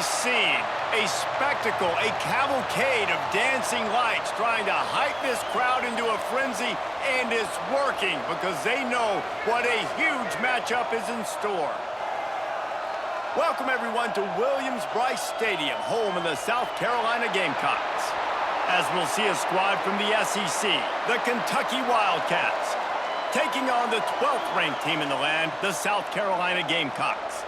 scene, a spectacle, a cavalcade of dancing lights trying to hype this crowd into a frenzy, and it's working because they know what a huge matchup is in store. Welcome, everyone, to Williams-Brice Stadium, home of the South Carolina Gamecocks. As we'll see a squad from the SEC, the Kentucky Wildcats, taking on the 12th-ranked team in the land, the South Carolina Gamecocks.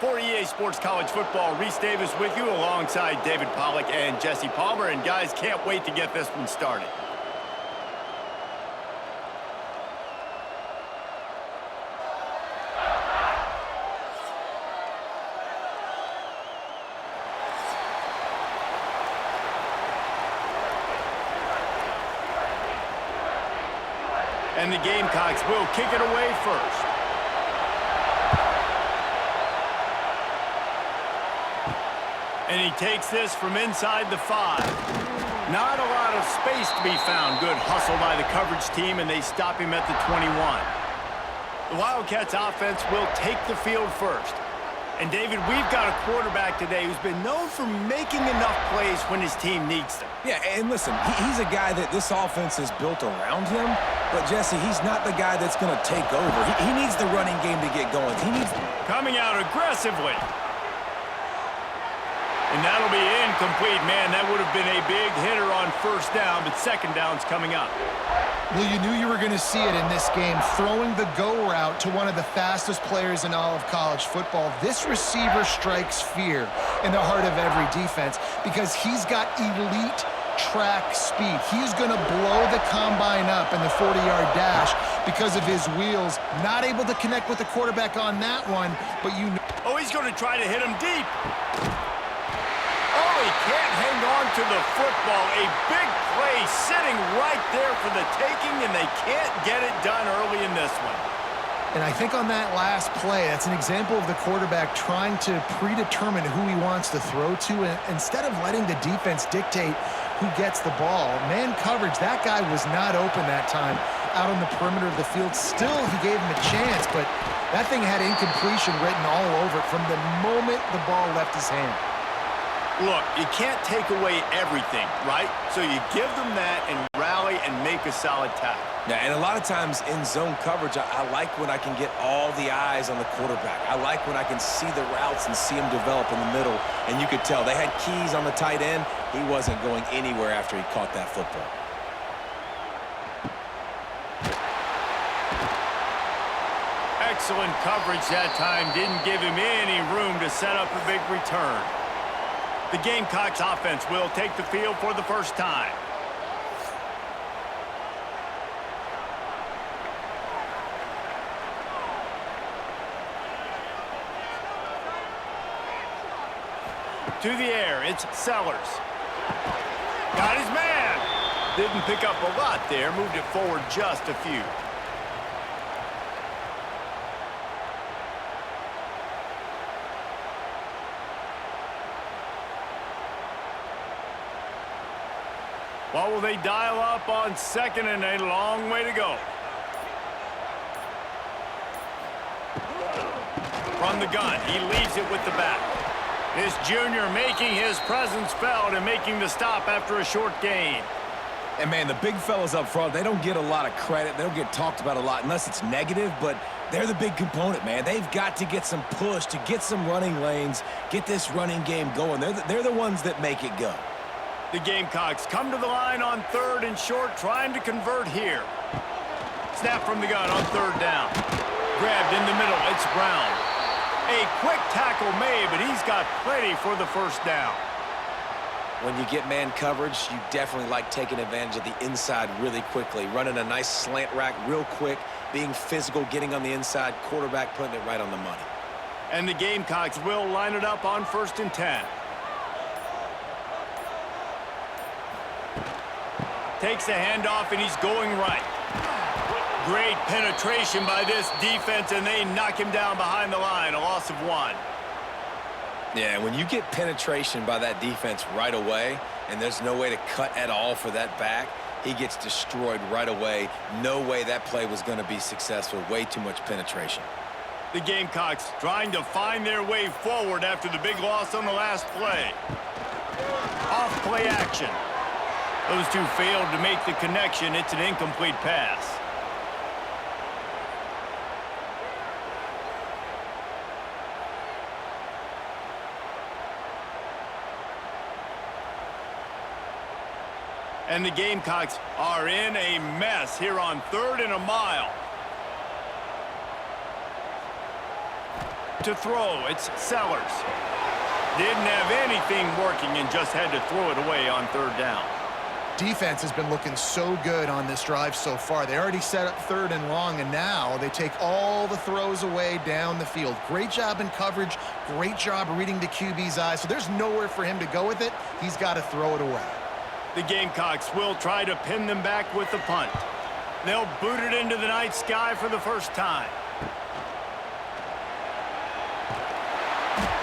For EA Sports College Football, Reese Davis with you alongside David Pollack and Jesse Palmer. And guys, can't wait to get this one started. And the Gamecocks will kick it away first. And he takes this from inside the 5. Not a lot of space to be found. Good hustle by the coverage team, and they stop him at the 21. The Wildcats offense will take the field first. And, David, we've got a quarterback today who's been known for making enough plays when his team needs them. Yeah, and listen, he's a guy that this offense is built around him. But, Jesse, he's not the guy that's going to take over. He needs the running game to get going. Coming out aggressively. And that'll be incomplete. Man, that would have been a big hitter on first down, but second down's coming up. Well, you knew you were going to see it in this game, throwing the go route to one of the fastest players in all of college football. This receiver strikes fear in the heart of every defense because he's got elite track speed. He's going to blow the combine up in the 40-yard dash because of his wheels. Not able to connect with the quarterback on that one, but you know. Oh, he's going to try to hit him deep. Oh, he can't hang on to the football. A big play sitting right there for the taking, and they can't get it done early in this one. And I think on that last play, that's an example of the quarterback trying to predetermine who he wants to throw to, and instead of letting the defense dictate who gets the ball. Man coverage, that guy was not open that time out on the perimeter of the field. Still, he gave him a chance, but that thing had incompletion written all over it from the moment the ball left his hand. Look, you can't take away everything, right? So you give them that and rally and make a solid tackle. Yeah, and a lot of times in zone coverage, I like when I can get all the eyes on the quarterback. I like when I can see the routes and see them develop in the middle. And you could tell they had keys on the tight end. He wasn't going anywhere after he caught that football. Excellent coverage that time. Didn't give him any room to set up a big return. The Gamecocks offense will take the field for the first time. To the air, it's Sellers. Got his man. Didn't pick up a lot there, moved it forward just a few. What will they dial up on second and a long way to go? From the gun, he leaves it with the back. This junior making his presence felt and making the stop after a short gain. And, man, the big fellas up front, they don't get a lot of credit. They don't get talked about a lot unless it's negative, but they're the big component, man. They've got to get some push, to get some running lanes, get this running game going. They're the ones that make it go. The Gamecocks come to the line on third and short, trying to convert here. Snap from the gun on third down. Grabbed in the middle, it's Brown. A quick tackle made, but he's got plenty for the first down. When you get man coverage, you definitely like taking advantage of the inside really quickly, running a nice slant rack real quick, being physical, getting on the inside, quarterback putting it right on the money. And the Gamecocks will line it up on 1st and 10. Takes the handoff, and he's going right. Great penetration by this defense, and they knock him down behind the line, a loss of 1. Yeah, when you get penetration by that defense right away, and there's no way to cut at all for that back, he gets destroyed right away. No way that play was going to be successful. Way too much penetration. The Gamecocks trying to find their way forward after the big loss on the last play. Off-play action. Those two failed to make the connection. It's an incomplete pass. And the Gamecocks are in a mess here on 3rd and a mile. To throw, it's Sellers. Didn't have anything working and just had to throw it away on 3rd down. Defense has been looking so good on this drive so far. They already set up 3rd and long, and now they take all the throws away down the field. Great job in coverage, great job reading the QB's eyes, so there's nowhere for him to go with it. He's got to throw it away. The Gamecocks will try to pin them back with the punt. They'll boot it into the night sky for the first time.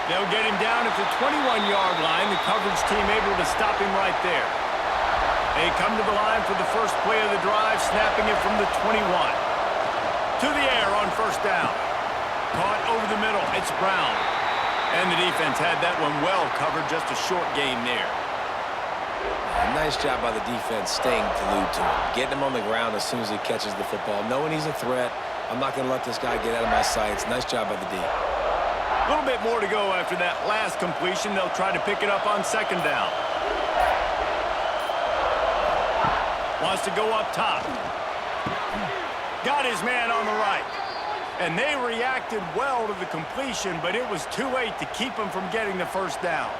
They'll get him down at the 21-yard line. The coverage team able to stop him right there. They come to the line for the first play of the drive, snapping it from the 21. To the air on 1st down. Caught over the middle. It's Brown. And the defense had that one well covered. Just a short gain there. Nice job by the defense staying glued to him. Getting him on the ground as soon as he catches the football. Knowing he's a threat. I'm not going to let this guy get out of my sights. Nice job by the D. A little bit more to go after that last completion. They'll try to pick it up on 2nd down. Wants to go up top. Got his man on the right. And they reacted well to the completion, but it was too late to keep him from getting the 1st down.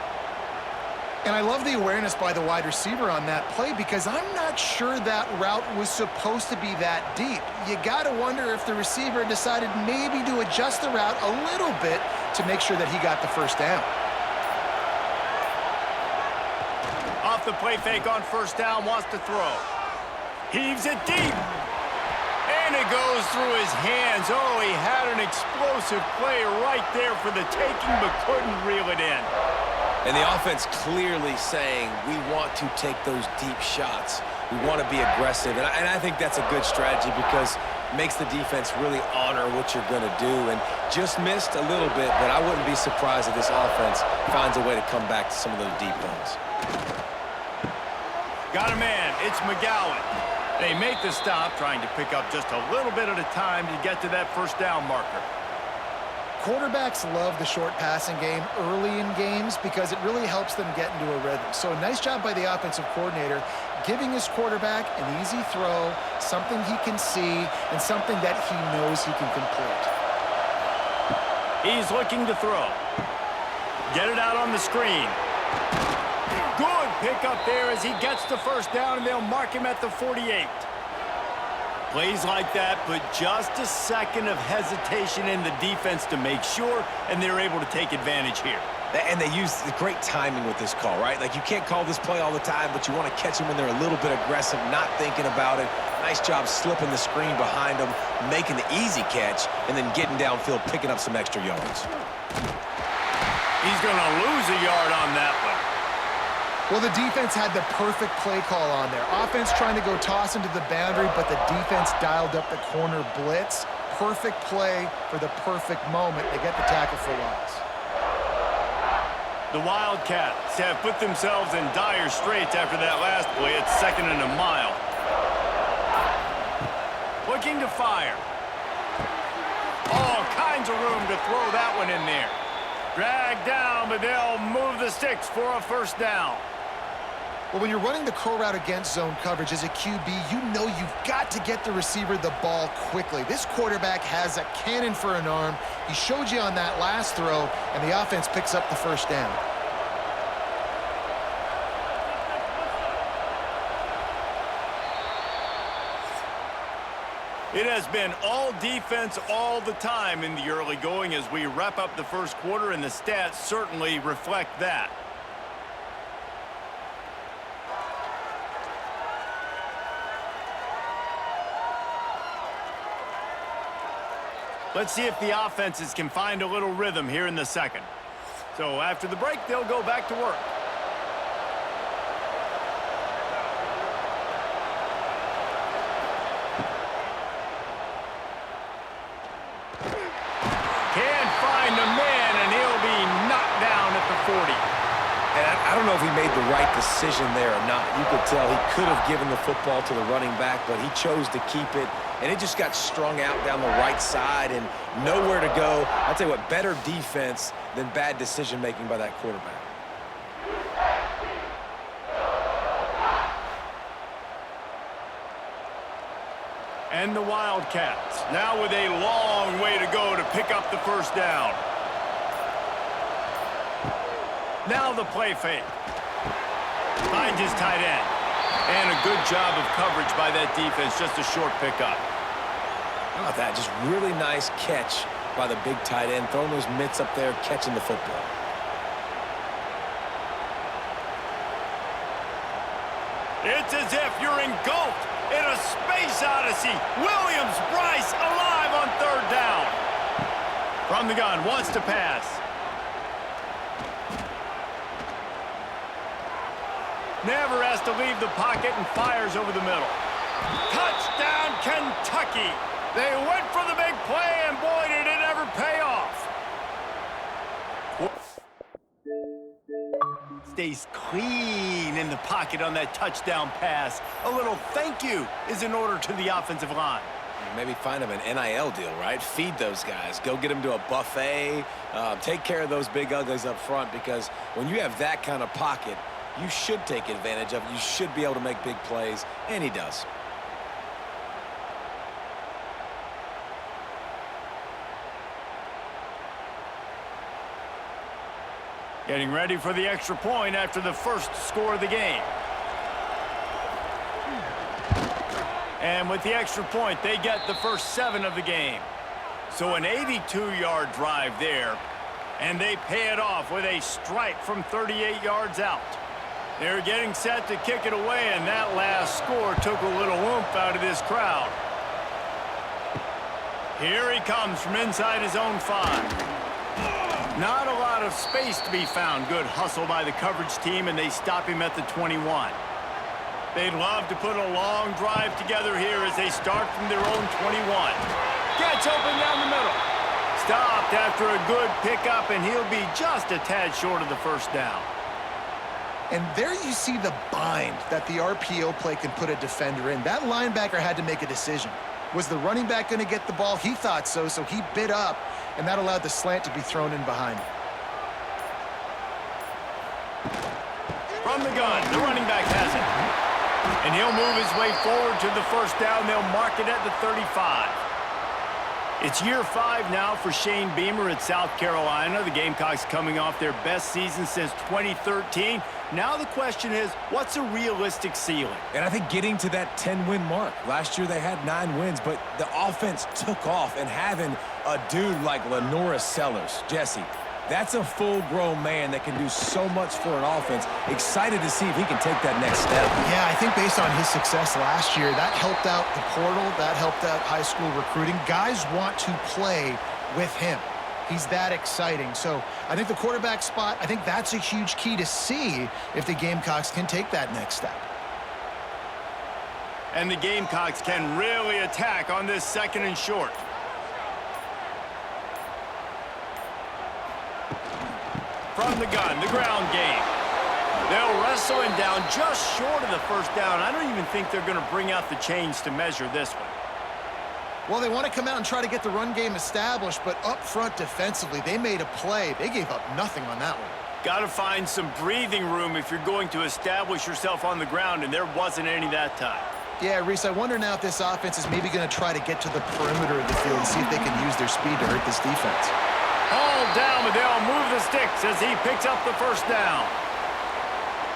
And I love the awareness by the wide receiver on that play because I'm not sure that route was supposed to be that deep. You got to wonder if the receiver decided maybe to adjust the route a little bit to make sure that he got the 1st down. Off the play fake on 1st down, wants to throw. Heaves it deep. And it goes through his hands. Oh, he had an explosive play right there for the taking, but couldn't reel it in. And the offense clearly saying, we want to take those deep shots. We want to be aggressive. And I think that's a good strategy because it makes the defense really honor what you're going to do. And just missed a little bit, but I wouldn't be surprised if this offense finds a way to come back to some of those deep ones. Got a man. It's McGowan. They make the stop, trying to pick up just a little bit at a time to get to that 1st down marker. Quarterbacks love the short passing game early in games because it really helps them get into a rhythm. So a nice job by the offensive coordinator giving his quarterback an easy throw, something he can see, and something that he knows he can complete. He's looking to throw. Get it out on the screen. Good pickup there as he gets the 1st down, and they'll mark him at the 48. Plays like that put just a second of hesitation in the defense to make sure, and they're able to take advantage here. And they use the great timing with this call, right? Like, you can't call this play all the time, but you want to catch them when they're a little bit aggressive, not thinking about it. Nice job slipping the screen behind them, making the easy catch, and then getting downfield, picking up some extra yards. He's going to lose a yard on that one. Well, the defense had the perfect play call on there. Offense trying to go toss into the boundary, but the defense dialed up the corner blitz. Perfect play for the perfect moment. They get the tackle for loss. The Wildcats have put themselves in dire straits after that last play. It's 2nd and a mile. Looking to fire. All kinds of room to throw that one in there. Dragged down, but they'll move the sticks for a 1st down. Well, when you're running the curl route against zone coverage as a QB, you know you've got to get the receiver the ball quickly. This quarterback has a cannon for an arm. He showed you on that last throw, and the offense picks up the 1st down. It has been all defense all the time in the early going as we wrap up the 1st quarter, and the stats certainly reflect that. Let's see if the offenses can find a little rhythm here in the 2nd. So after the break, they'll go back to work. And I don't know if he made the right decision there or not. You could tell he could have given the football to the running back, but he chose to keep it, and it just got strung out down the right side and nowhere to go. I'll tell you what, better defense than bad decision-making by that quarterback. And the Wildcats, now with a long way to go to pick up the first down. Now the play fake. Finds his tight end. And a good job of coverage by that defense, just a short pickup. How about that? Just really nice catch by the big tight end, throwing those mitts up there, catching the football. It's as if you're engulfed in a space odyssey. Williams-Brice alive on third down. From the gun, wants to pass. Never has to leave the pocket and fires over the middle. Touchdown, Kentucky. They went for the big play, and boy, did it ever pay off. Stays clean in the pocket on that touchdown pass. A little thank you is in order to the offensive line. Maybe find him an NIL deal, right? Feed those guys. Go get them to a buffet. Take care of those big uglies up front, because when you have that kind of pocket, you should take advantage of it. You should be able to make big plays, and he does. Getting ready for the extra point after the first score of the game. And with the extra point, they get the first 7 of the game. So an 82-yard drive there, and they pay it off with a strike from 38 yards out. They're getting set to kick it away, and that last score took a little oomph out of this crowd. Here he comes from inside his own 5. Not a lot of space to be found. Good hustle by the coverage team, and they stop him at the 21. They'd love to put a long drive together here as they start from their own 21. Gets open down the middle. Stopped after a good pickup, and he'll be just a tad short of the first down. And there you see the bind that the RPO play can put a defender in. That linebacker had to make a decision. Was the running back going to get the ball? He thought so, so he bit up, and that allowed the slant to be thrown in behind him. From the gun, the running back has it. And he'll move his way forward to the first down. They'll mark it at the 35. It's year 5 now for Shane Beamer at South Carolina. The Gamecocks coming off their best season since 2013. Now the question is, what's a realistic ceiling? And I think getting to that 10-win mark. Last year they had 9 wins, but the offense took off, and having a dude like Lenora Sellers, Jesse, that's a full-grown man that can do so much for an offense. Excited to see if he can take that next step. Yeah, I think based on his success last year, that helped out the portal, that helped out high school recruiting. Guys want to play with him. He's that exciting. So I think the quarterback spot, I think that's a huge key to see if the Gamecocks can take that next step. And the Gamecocks can really attack on this 2nd and short. From the gun, the ground game. They'll wrestle him down just short of the first down. I don't even think they're going to bring out the chains to measure this one. Well, they want to come out and try to get the run game established, but up front defensively, they made a play. They gave up nothing on that one. Got to find some breathing room if you're going to establish yourself on the ground, and there wasn't any that time. Yeah, Reese, I wonder now if this offense is maybe going to try to get to the perimeter of the field and see if they can use their speed to hurt this defense. All down, but they'll move the sticks as he picks up the first down.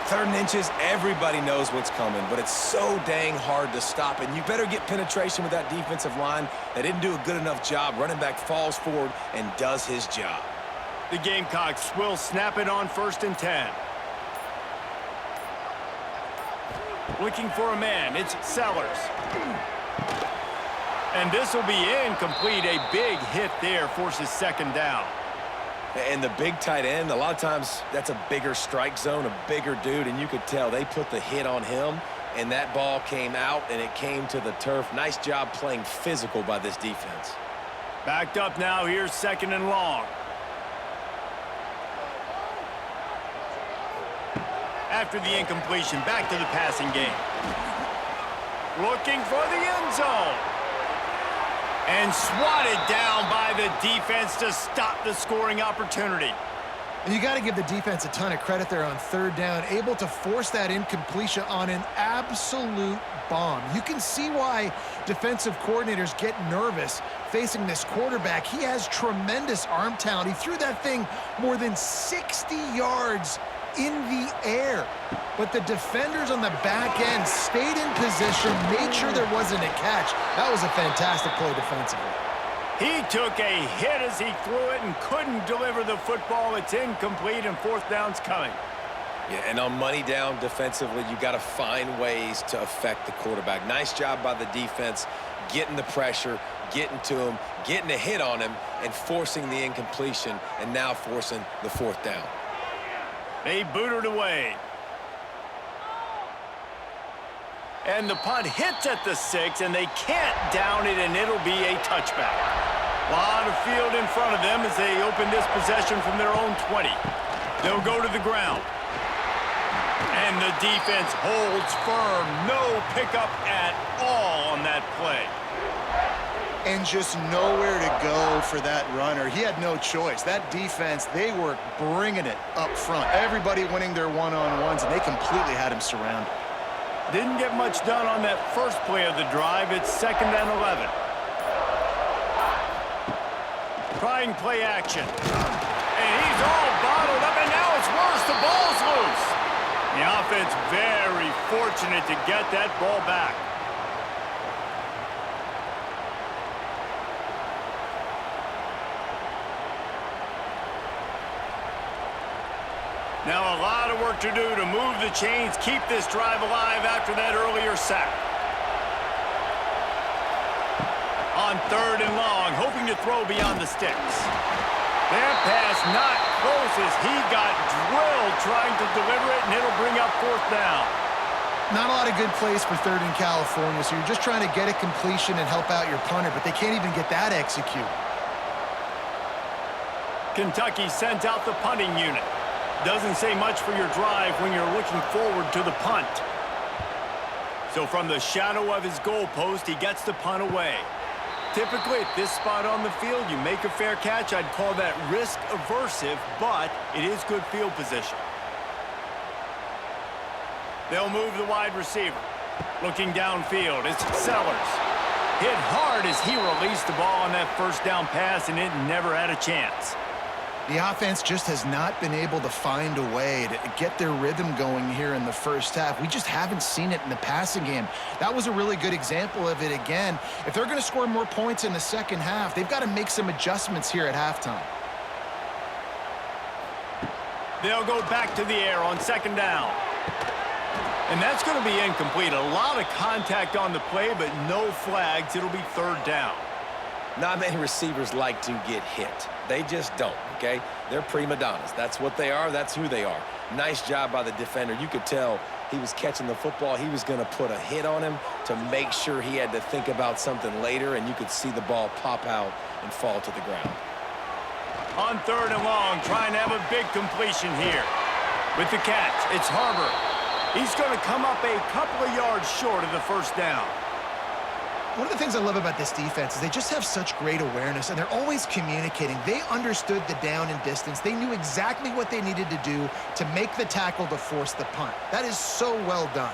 3rd and inches, everybody knows what's coming, but it's so dang hard to stop, and you better get penetration with that defensive line. They didn't do a good enough job. Running back falls forward and does his job. The Gamecocks will snap it on 1st and 10. Looking for a man, it's Sellers. And this will be incomplete. A big hit there forces 2nd down. And the big tight end, a lot of times that's a bigger strike zone, a bigger dude, and you could tell they put the hit on him, and that ball came out, and it came to the turf. Nice job playing physical by this defense. Backed up now, here's 2nd and long. after the incompletion. Back to the passing game. Looking for the end zone. And swatted down by the defense to stop the scoring opportunity. And you got to give the defense a ton of credit there on third down, able to force that incompletion on an absolute bomb. You can see why defensive coordinators get nervous facing this quarterback. He has tremendous arm talent. He threw that thing more than 60 yards in the air. But the defenders on the back end stayed in position, made sure there wasn't a catch. That was a fantastic play defensively. He took a hit as he threw it and couldn't deliver the football. It's incomplete and fourth down's coming. Yeah, and on money down defensively, you got to find ways to affect the quarterback. Nice job by the defense, getting the pressure, getting to him, getting a hit on him, and forcing the incompletion, and now forcing the fourth down. They booted away. And the punt hits at the 6, and they can't down it, and it'll be a touchback. A lot of field in front of them as they open this possession from their own 20. They'll go to the ground. And the defense holds firm. No pickup at all on that play. And just nowhere to go for that runner. He had no choice. That defense, they were bringing it up front. Everybody winning their one-on-ones, and they completely had him surrounded. Didn't get much done on that first play of the drive. It's 2nd and 11. Trying play action. And he's all bottled up, and now it's worse. The ball's loose. The offense very fortunate to get that ball back. Now a lot of work to do to move the chains, keep this drive alive after that earlier sack. On 3rd and long, hoping to throw beyond the sticks. That pass not close as he got drilled trying to deliver it, and it'll bring up 4th down. Not a lot of good plays for 3rd in California, so you're just trying to get a completion and help out your punter, but they can't even get that executed. Kentucky sent out the punting unit. Doesn't say much for your drive when you're looking forward to the punt. So from the shadow of his goalpost, he gets the punt away. Typically at this spot on the field, you make a fair catch. I'd call that risk aversive, but it is good field position. They'll move the wide receiver. Looking downfield, it's Sellers. Hit hard as he released the ball on that first down pass, and it never had a chance. The offense just has not been able to find a way to get their rhythm going here in the first half. We just haven't seen it in the passing game. That was a really good example of it again. If they're going to score more points in the second half, they've got to make some adjustments here at halftime. They'll go back to the air on 2nd down. And that's going to be incomplete. A lot of contact on the play, but no flags. It'll be 3rd down. Not many receivers like to get hit. They just don't, okay? They're prima donnas. That's what they are. That's who they are. Nice job by the defender. You could tell he was catching the football. He was going to put a hit on him to make sure he had to think about something later, and you could see the ball pop out and fall to the ground. On 3rd and long, trying to have a big completion here. With the catch, it's Harbor. He's going to come up a couple of yards short of the first down. One of the things I love about this defense is they just have such great awareness, and they're always communicating. They understood the down and distance. They knew exactly what they needed to do to make the tackle to force the punt. That is so well done.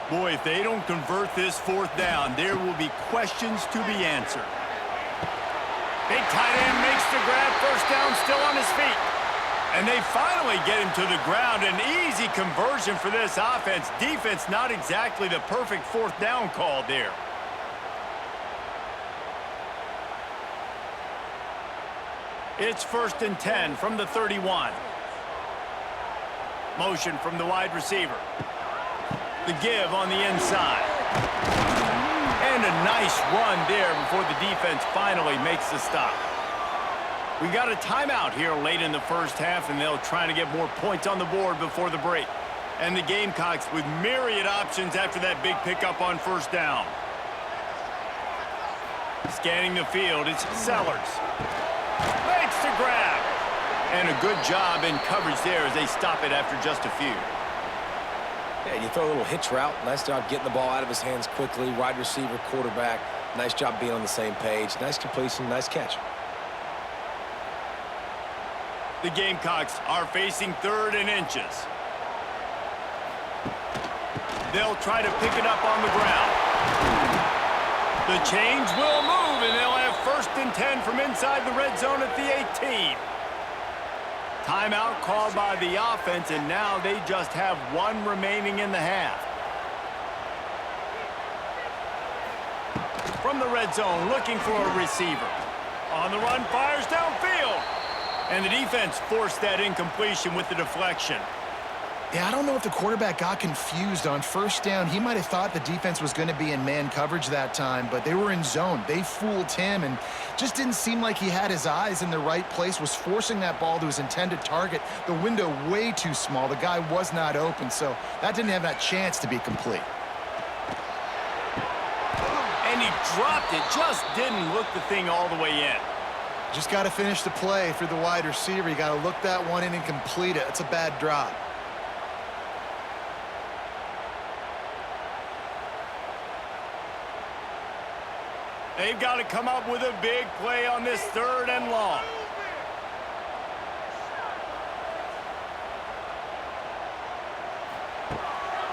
Boy, if they don't convert this 4th down, there will be questions to be answered. Big tight end makes the grab. First down, still on his feet. And they finally get him to the ground. An easy conversion for this offense. Defense not exactly the perfect 4th down call there. It's 1st and 10 from the 31. Motion from the wide receiver. The give on the inside. And a nice run there before the defense finally makes the stop. We got a timeout here late in the first half, and they'll try to get more points on the board before the break. And the Gamecocks with myriad options after that big pickup on 1st down. Scanning the field, it's Sellers. Makes the grab. And a good job in coverage there as they stop it after just a few. Yeah, you throw a little hitch route. Nice job getting the ball out of his hands quickly. Wide receiver, quarterback. Nice job being on the same page. Nice completion, nice catch. The Gamecocks are facing 3rd and inches. They'll try to pick it up on the ground. The change will move, and they'll have 1st and 10 from inside the red zone at the 18. Timeout called by the offense, and now they just have 1 remaining in the half. From the red zone, looking for a receiver. On the run, fires downfield. And the defense forced that incompletion with the deflection. Yeah, I don't know if the quarterback got confused on 1st down. He might have thought the defense was going to be in man coverage that time, but they were in zone. They fooled him and just didn't seem like he had his eyes in the right place, was forcing that ball to his intended target. The window way too small. The guy was not open, so that didn't have that chance to be complete. And he dropped it, just didn't look the thing all the way in. Just got to finish the play for the wide receiver. You got to look that one in and complete it. It's a bad drop. They've got to come up with a big play on this 3rd and long.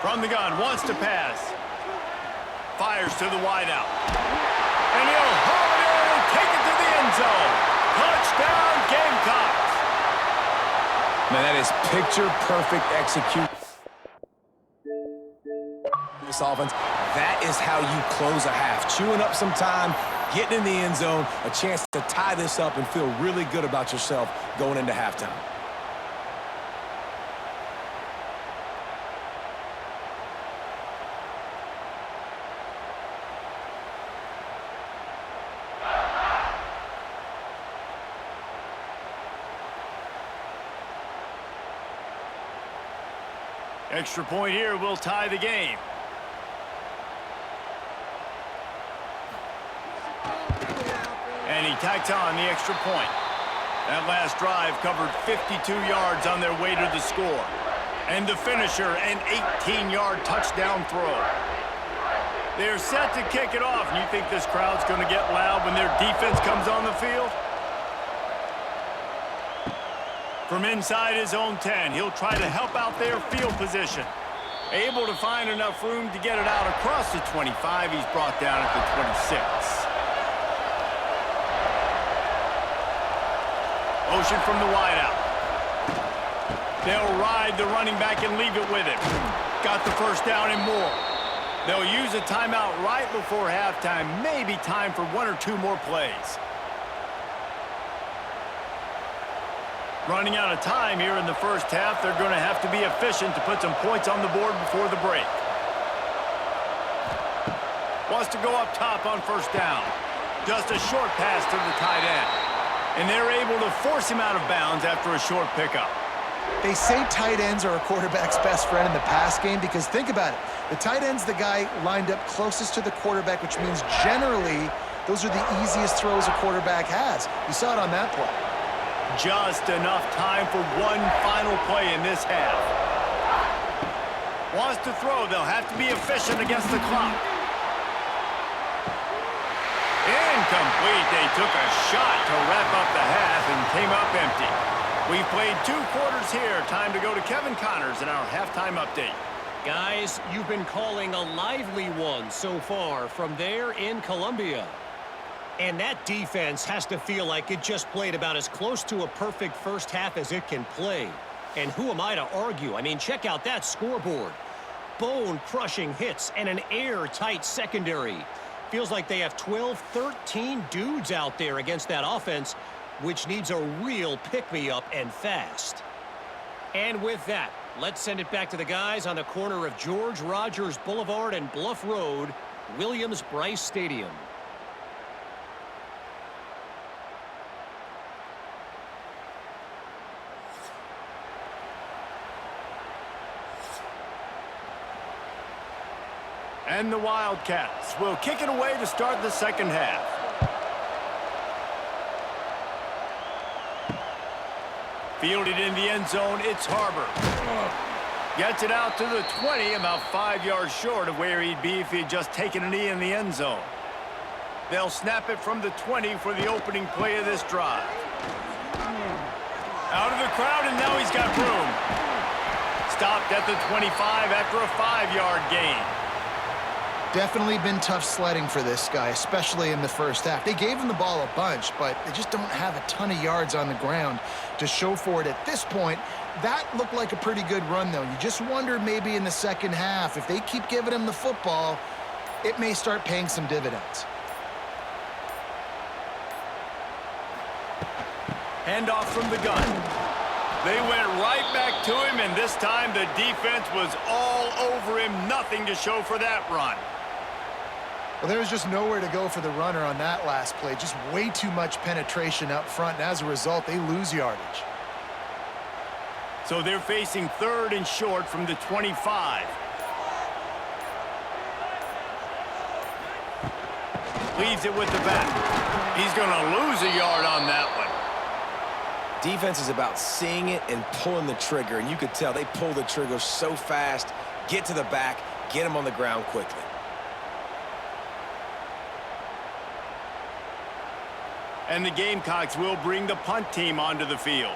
From the gun, wants to pass. Fires to the wideout. And he'll haul it in and take it to the end zone. Touchdown, Gamecocks. Man, that is picture-perfect execution. This offense, that is how you close a half. Chewing up some time, getting in the end zone, a chance to tie this up and feel really good about yourself going into halftime. Extra point here will tie the game. And he tacks on the extra point. That last drive covered 52 yards on their way to the score. And the finisher, an 18-yard touchdown throw. They're set to kick it off. And you think this crowd's going to get loud when their defense comes on the field? From inside his own 10, he'll try to help out their field position. Able to find enough room to get it out across the 25. He's brought down at the 26. Motion from the wideout. They'll ride the running back and leave it with him. Got the 1st down and more. They'll use a timeout right before halftime. Maybe time for 1 or 2 more plays. Running out of time here in the 1st half. They're going to have to be efficient to put some points on the board before the break. Wants to go up top on 1st down. Just a short pass to the tight end. And they're able to force him out of bounds after a short pickup. They say tight ends are a quarterback's best friend in the pass game because think about it. The tight end's the guy lined up closest to the quarterback, which means generally those are the easiest throws a quarterback has. You saw it on that play. Just enough time for 1 final play in this half. Wants to throw. They'll have to be efficient against the clock. Incomplete. They took a shot to wrap up the half and came up empty. We've played 2 quarters here. Time to go to Kevin Connors in our halftime update. Guys, you've been calling a lively one so far from there in Columbia. And that defense has to feel like it just played about as close to a perfect 1st half as it can play. And who am I to argue? I mean, check out that scoreboard. Bone-crushing hits and an airtight secondary. Feels like they have 12, 13 dudes out there against that offense, which needs a real pick-me-up and fast. And with that, let's send it back to the guys on the corner of George Rogers Boulevard and Bluff Road, Williams-Brice Stadium. And the Wildcats will kick it away to start the 2nd half. Fielded in the end zone, it's Harbor. Gets it out to the 20, about 5 yards short of where he'd be if he'd just taken a knee in the end zone. They'll snap it from the 20 for the opening play of this drive. Out of the crowd, and now he's got room. Stopped at the 25 after a 5-yard gain. Definitely been tough sledding for this guy, especially in the first half. They gave him the ball a bunch, but they just don't have a ton of yards on the ground to show for it at this point. That looked like a pretty good run, though. You just wonder maybe in the second half, if they keep giving him the football, it may start paying some dividends. Handoff from the gun. They went right back to him, and this time the defense was all over him. Nothing to show for that run. Well, there was just nowhere to go for the runner on that last play. Just way too much penetration up front, and as a result, they lose yardage. So they're facing 3rd and short from the 25. Leaves it with the back. He's going to lose a yard on that one. Defense is about seeing it and pulling the trigger, and you could tell they pull the trigger so fast, get to the back, get him on the ground quickly. And the Gamecocks will bring the punt team onto the field.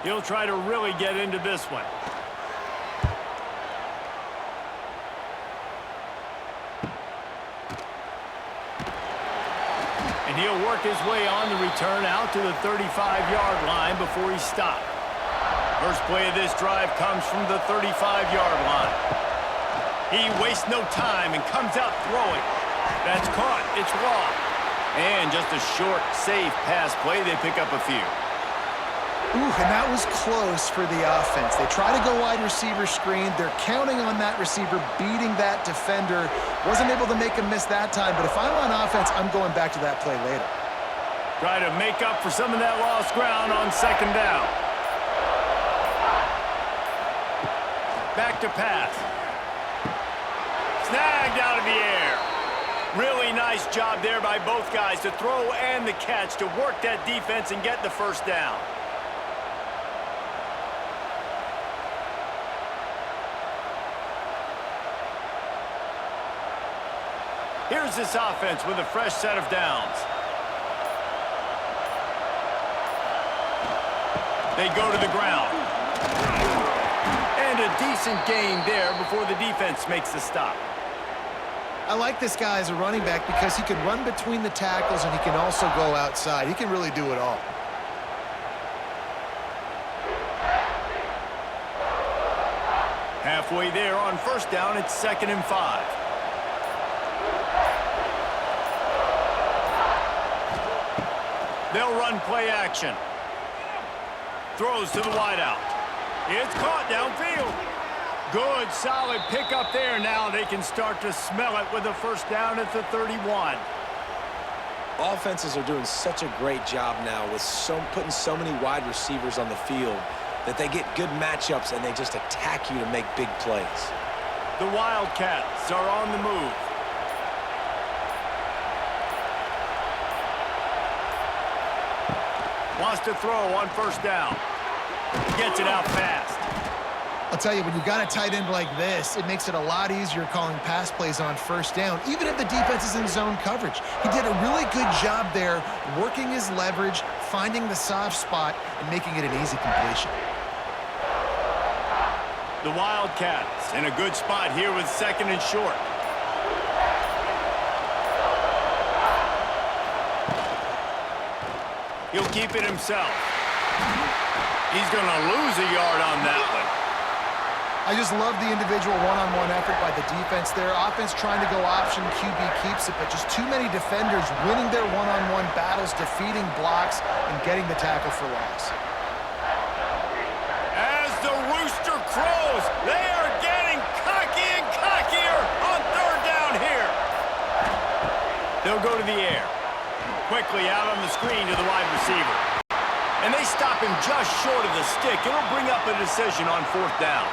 He'll try to really get into this one. And he'll work his way on the return out to the 35-yard line before he's stopped. First play of this drive comes from the 35-yard line. He wastes no time and comes out throwing. That's caught. It's raw. And just a short, safe pass play. They pick up a few. Ooh, and that was close for the offense. They try to go wide receiver screen. They're counting on that receiver beating that defender. Wasn't able to make him miss that time, but if I'm on offense, I'm going back to that play later. Try to make up for some of that lost ground on 2nd down. Back to pass. Snagged out of the air. Really nice job there by both guys to throw and the catch to work that defense and get the first down. Here's this offense with a fresh set of downs. They go to the ground. And a decent gain there before the defense makes the stop. I like this guy as a running back because he can run between the tackles and he can also go outside. He can really do it all. Halfway there on 1st down, it's 2nd and 5. They'll run play action. Throws to the wideout. It's caught downfield. Good, solid pickup there. Now they can start to smell it with a first down at the 31. Offenses are doing such a great job now with putting so many wide receivers on the field that they get good matchups and they just attack you to make big plays. The Wildcats are on the move. Wants to throw on 1st down. Gets it out fast. I'll tell you, when you got a tight end like this, it makes it a lot easier calling pass plays on 1st down, even if the defense is in zone coverage. He did a really good job there, working his leverage, finding the soft spot, and making it an easy completion. The Wildcats in a good spot here with 2nd and short. He'll keep it himself. He's going to lose a yard on that one. I just love the individual one-on-one effort by the defense there. Offense trying to go option, QB keeps it, but just too many defenders winning their one-on-one battles, defeating blocks, and getting the tackle for loss. As the rooster crows, they are getting cocky and cockier on 3rd down here. They'll go to the air. Quickly out on the screen to the wide receiver. And they stop him just short of the stick. It'll bring up a decision on 4th down.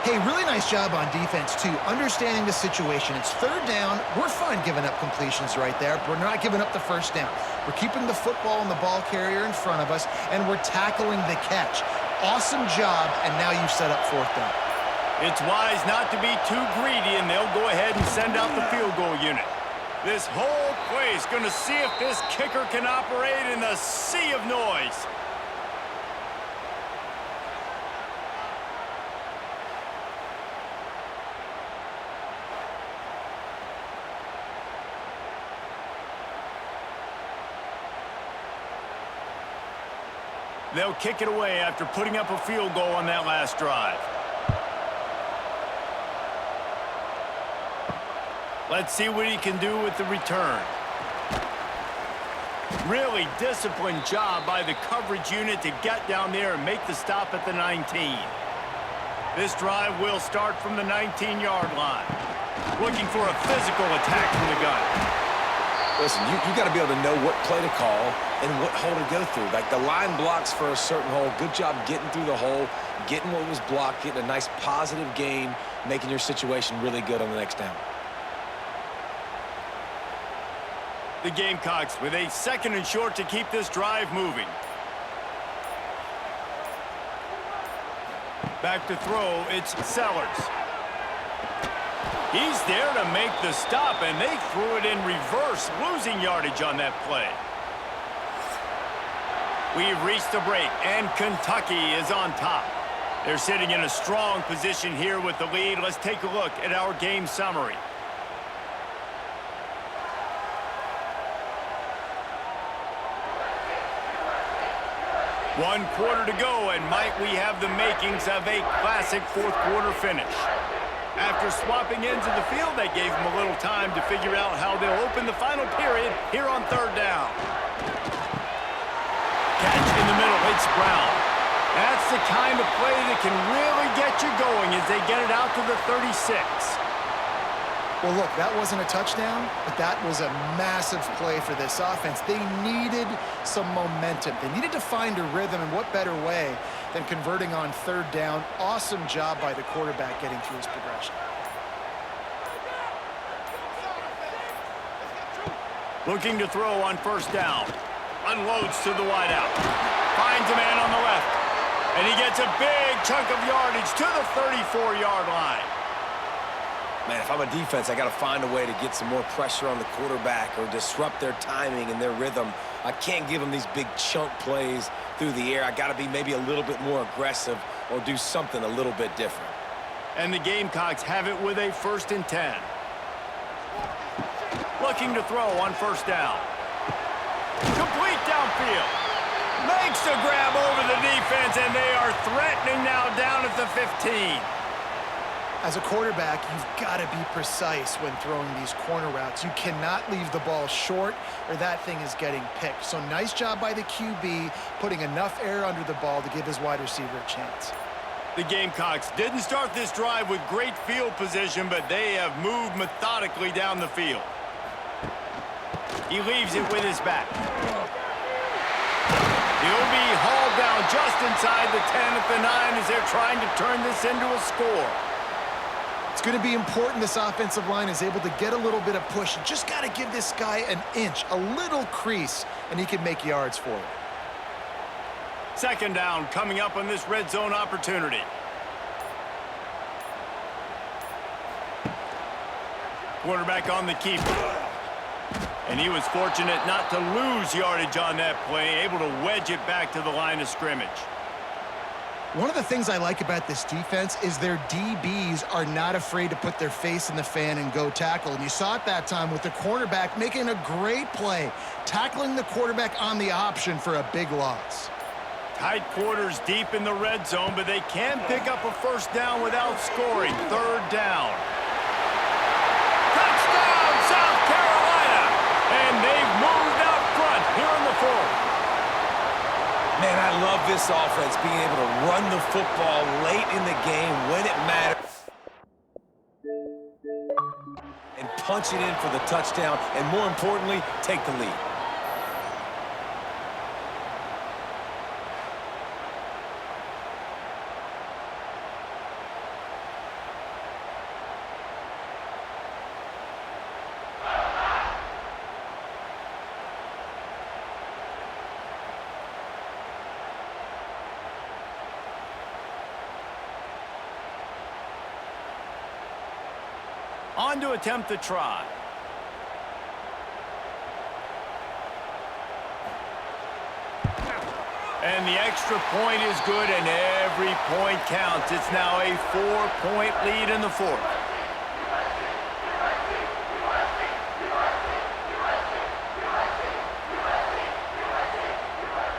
Hey, really nice job on defense, too, understanding the situation. It's 3rd down. We're fine giving up completions right there. We're not giving up the first down. We're keeping the football and the ball carrier in front of us, and we're tackling the catch. Awesome job, and now you've set up fourth down. It's wise not to be too greedy, and they'll go ahead and send out the field goal unit. This whole play is going to see if this kicker can operate in the sea of noise. They'll kick it away after putting up a field goal on that last drive. Let's see what he can do with the return. Really disciplined job by the coverage unit to get down there and make the stop at the 19. This drive will start from the 19-yard line. Looking for a physical attack from the gun. Listen, you got to be able to know what play to call and what hole to go through. Like the line blocks for a certain hole. Good job getting through the hole, getting what was blocked, getting a nice positive gain, making your situation really good on the next down. The Gamecocks with a 2nd and short to keep this drive moving. Back to throw, it's Sellers. He's there to make the stop, and they threw it in reverse, losing yardage on that play. We've reached the break, and Kentucky is on top. They're sitting in a strong position here with the lead. Let's take a look at our game summary. One quarter to go, and might we have the makings of a classic fourth quarter finish. After swapping ends of the field, that gave them a little time to figure out how they'll open the final period here on 3rd down. Catch in the middle, it's Brown. That's the kind of play that can really get you going as they get it out to the 36. Well, look, that wasn't a touchdown, but that was a massive play for this offense. They needed some momentum. They needed to find a rhythm, and what better way than converting on 3rd down. Awesome job by the quarterback getting through his progression. Looking to throw on 1st down. Unloads to the wideout. Finds a man on the left. And he gets a big chunk of yardage to the 34-yard line. Man, if I'm a defense, I got to find a way to get some more pressure on the quarterback or disrupt their timing and their rhythm. I can't give them these big chunk plays through the air. I got to be maybe a little bit more aggressive or do something a little bit different. And the Gamecocks have it with a 1st and 10. Looking to throw on 1st down. Complete downfield. Makes the grab over the defense, and they are threatening now down at the 15. As a quarterback, you've got to be precise when throwing these corner routes. You cannot leave the ball short or that thing is getting picked. So nice job by the QB putting enough air under the ball to give his wide receiver a chance. The Gamecocks didn't start this drive with great field position, but they have moved methodically down the field. He leaves it with his back. He'll be hauled down just inside the 10 at the 9 as they're trying to turn this into a score. It's going to be important this offensive line is able to get a little bit of push. You just got to give this guy an inch, a little crease, and he can make yards for you. 2nd down coming up on this red zone opportunity. Quarterback on the keeper. And he was fortunate not to lose yardage on that play, able to wedge it back to the line of scrimmage. One of the things I like about this defense is their DBs are not afraid to put their face in the fan and go tackle. And you saw it that time with the cornerback making a great play, tackling the quarterback on the option for a big loss. Tight quarters deep in the red zone, but they can pick up a 1st down without scoring. 3rd down. Touchdown, South Carolina! And they've moved out front here in the 4th. Man, I love this offense, being able to run the football late in the game when it matters and punch it in for the touchdown, and more importantly, take the lead. On to attempt the try. And the extra point is good, and every point counts. It's now a 4-point lead in the fourth.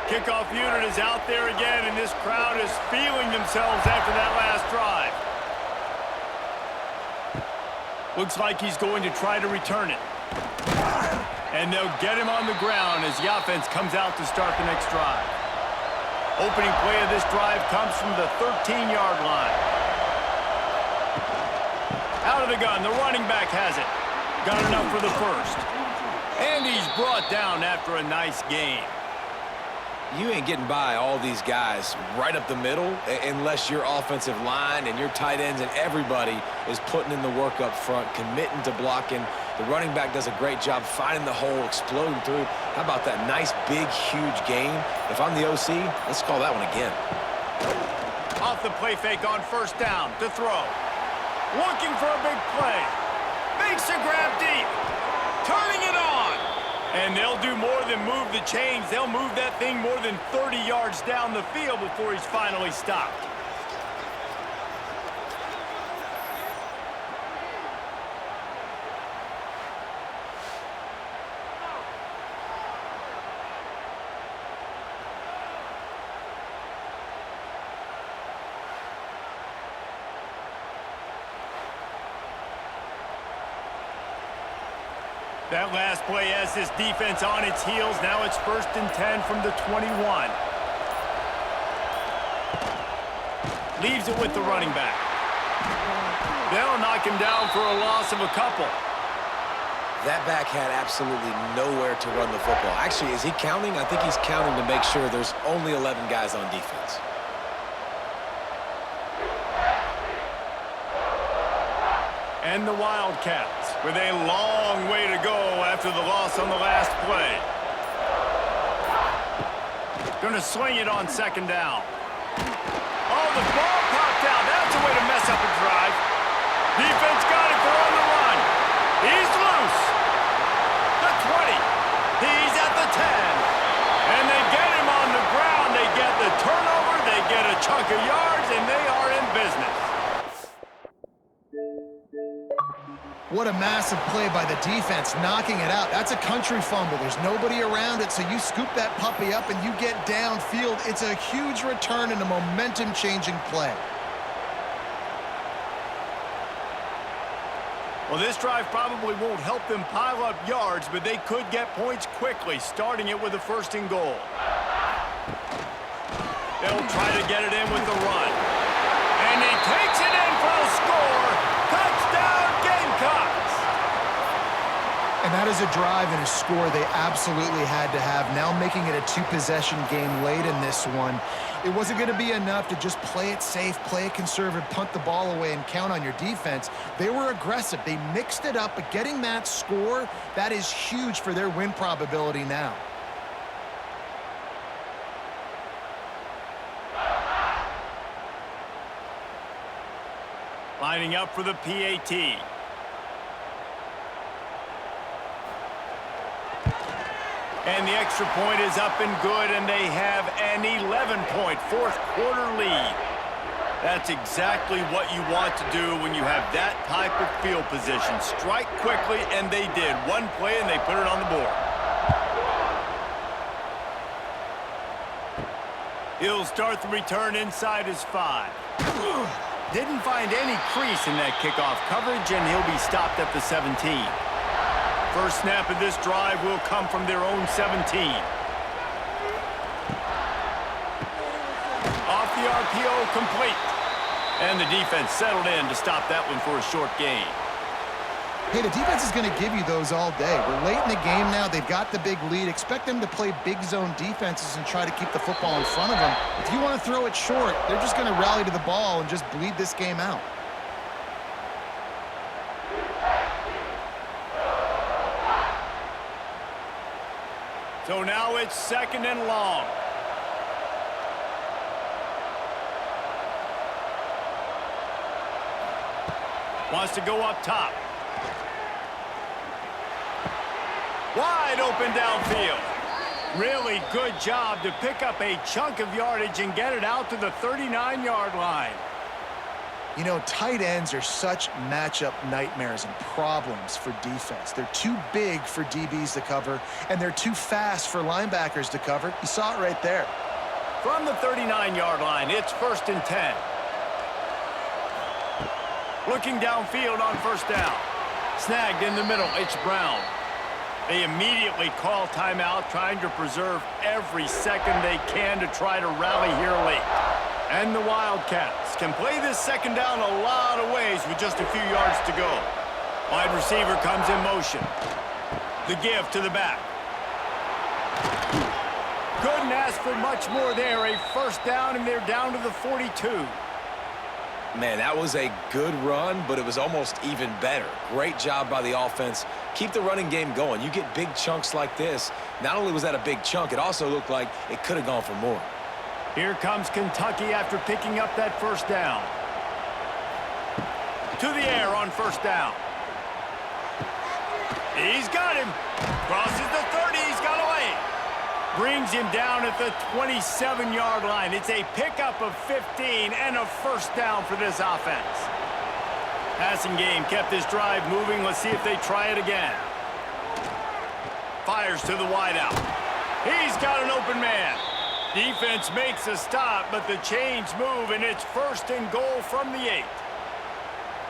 Kickoff unit is out there again, and this crowd is feeling themselves after that last drive. Looks like he's going to try to return it. And they'll get him on the ground as the offense comes out to start the next drive. Opening play of this drive comes from the 13-yard line. Out of the gun, the running back has it. Got enough for the first. And he's brought down after a nice gain. You ain't getting by all these guys right up the middle unless your offensive line and your tight ends and everybody is putting in the work up front, committing to blocking. The running back does a great job finding the hole, exploding through. How about that nice, big, huge gain? If I'm the OC, let's call that one again. Off the play fake on first down to throw. Looking for a big play. Makes a grab deep. Turning it on. And they'll do more than move the chains. They'll move that thing more than 30 yards down the field before he's finally stopped. That last play has this defense on its heels. Now it's 1st and 10 from the 21. Leaves it with the running back. They'll knock him down for a loss of a couple. That back had absolutely nowhere to run the football. Actually, is he counting? I think he's counting to make sure there's only 11 guys on defense. And the Wildcats with a long way to go after the loss on the last play. Going to swing it on 2nd down. Oh, the ball popped out. That's a way to mess up a drive. Defense got it. They're on the run. He's loose. The 20. He's at the 10. And they get him on the ground. They get the turnover. They get a chunk of yards, and they are in business. What a massive play by the defense, knocking it out. That's a country fumble. There's nobody around it, so you scoop that puppy up and you get downfield. It's a huge return and a momentum-changing play. Well, this drive probably won't help them pile up yards, but they could get points quickly, starting it with a 1st and goal. They'll try to get it in with the run. And he takes it in for a score. Touchdown, Gamecocks! And that is a drive and a score they absolutely had to have. Now making it a 2-possession game late in this one. It wasn't going to be enough to just play it safe, play it conservative, punt the ball away, and count on your defense. They were aggressive. They mixed it up, but getting that score, that is huge for their win probability now. Lining up for the PAT. And the extra point is up and good, and they have an 11-point fourth-quarter lead. That's exactly what you want to do when you have that type of field position. Strike quickly, and they did. One play, and they put it on the board. He'll start the return inside his 5. Didn't find any crease in that kickoff coverage, and he'll be stopped at the 17. First snap of this drive will come from their own 17. Off the RPO, complete. And the defense settled in to stop that one for a short gain. Hey, the defense is going to give you those all day. We're late in the game now. They've got the big lead. Expect them to play big zone defenses and try to keep the football in front of them. If you want to throw it short, they're just going to rally to the ball and just bleed this game out. So now it's 2nd and long. Wants to go up top. Wide open downfield. Really good job to pick up a chunk of yardage and get it out to the 39-yard line. You know, tight ends are such matchup nightmares and problems for defense. They're too big for DBs to cover, and they're too fast for linebackers to cover. You saw it right there. From the 39-yard line, it's 1st and 10. Looking downfield on 1st down. Snagged in the middle, it's Brown. They immediately call timeout, trying to preserve every second they can to try to rally here late. And the Wildcats can play this 2nd down a lot of ways with just a few yards to go. Wide receiver comes in motion. The give to the back. Couldn't ask for much more there. A 1st down, and they're down to the 42. Man, that was a good run, but it was almost even better. Great job by the offense. Keep the running game going. You get big chunks like this. Not only was that a big chunk, it also looked like it could have gone for more. Here comes Kentucky after picking up that 1st down. To the air on 1st down. He's got him. Crosses the 30. He's got away. Brings him down at the 27-yard line. It's a pickup of 15 and a 1st down for this offense. Passing game kept this drive moving. Let's see if they try it again. Fires to the wideout. He's got an open man. Defense makes a stop, but the chains move, and it's 1st and goal from the 8.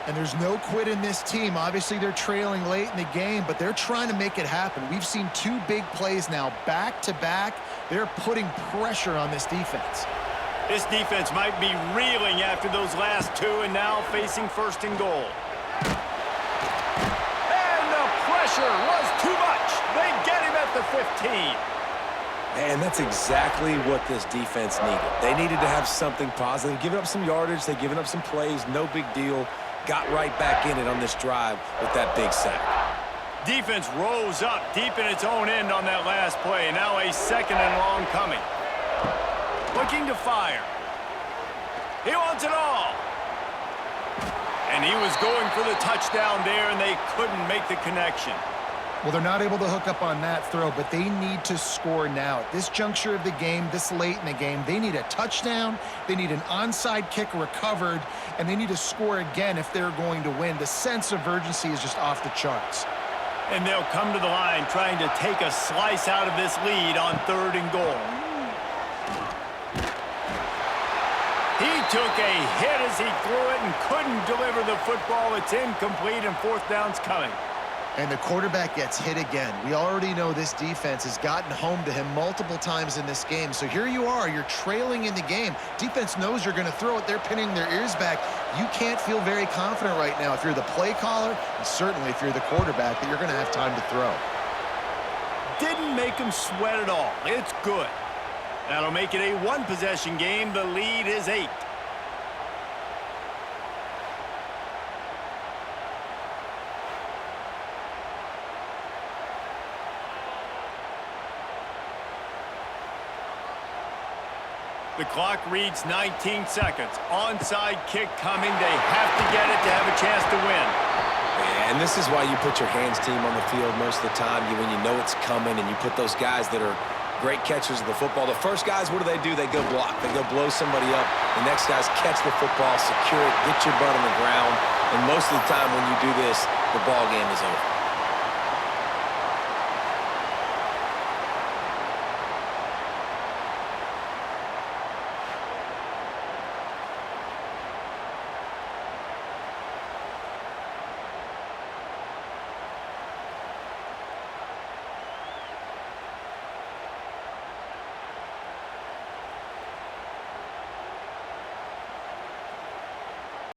And there's no quit in this team. Obviously, they're trailing late in the game, but they're trying to make it happen. We've seen 2 big plays now, back-to-back. They're putting pressure on this defense. This defense might be reeling after those last 2, and now facing 1st and goal. And the pressure was too much. They get him at the 15. And that's exactly what this defense needed. They needed to have something positive. Giving up some yardage, they've given up some plays, no big deal. Got right back in it on this drive with that big sack. Defense rose up deep in its own end on that last play. Now a 2nd and long coming. Looking to fire. He wants it all. And he was going for the touchdown there, and they couldn't make the connection. Well, they're not able to hook up on that throw, but they need to score now. At this juncture of the game, this late in the game, they need a touchdown, they need an onside kick recovered, and they need to score again if they're going to win. The sense of urgency is just off the charts. And they'll come to the line trying to take a slice out of this lead on 3rd and goal. He took a hit as he threw it and couldn't deliver the football. It's incomplete, and 4th down's coming. And the quarterback gets hit again. We already know this defense has gotten home to him multiple times in this game. So here you are, you're trailing in the game. Defense knows you're going to throw it. They're pinning their ears back. You can't feel very confident right now if you're the play caller, and certainly if you're the quarterback, that you're going to have time to throw. Didn't make him sweat at all. It's good. That'll make it a 1-possession game. The lead is 8. The clock reads 19 seconds. Onside kick coming. They have to get it to have a chance to win. And this is why you put your hands team on the field most of the time. When you know it's coming, and you put those guys that are great catchers of the football. The first guys, what do? They go block. They go blow somebody up. The next guys catch the football, secure it, get your butt on the ground. And most of the time when you do this, the ball game is over.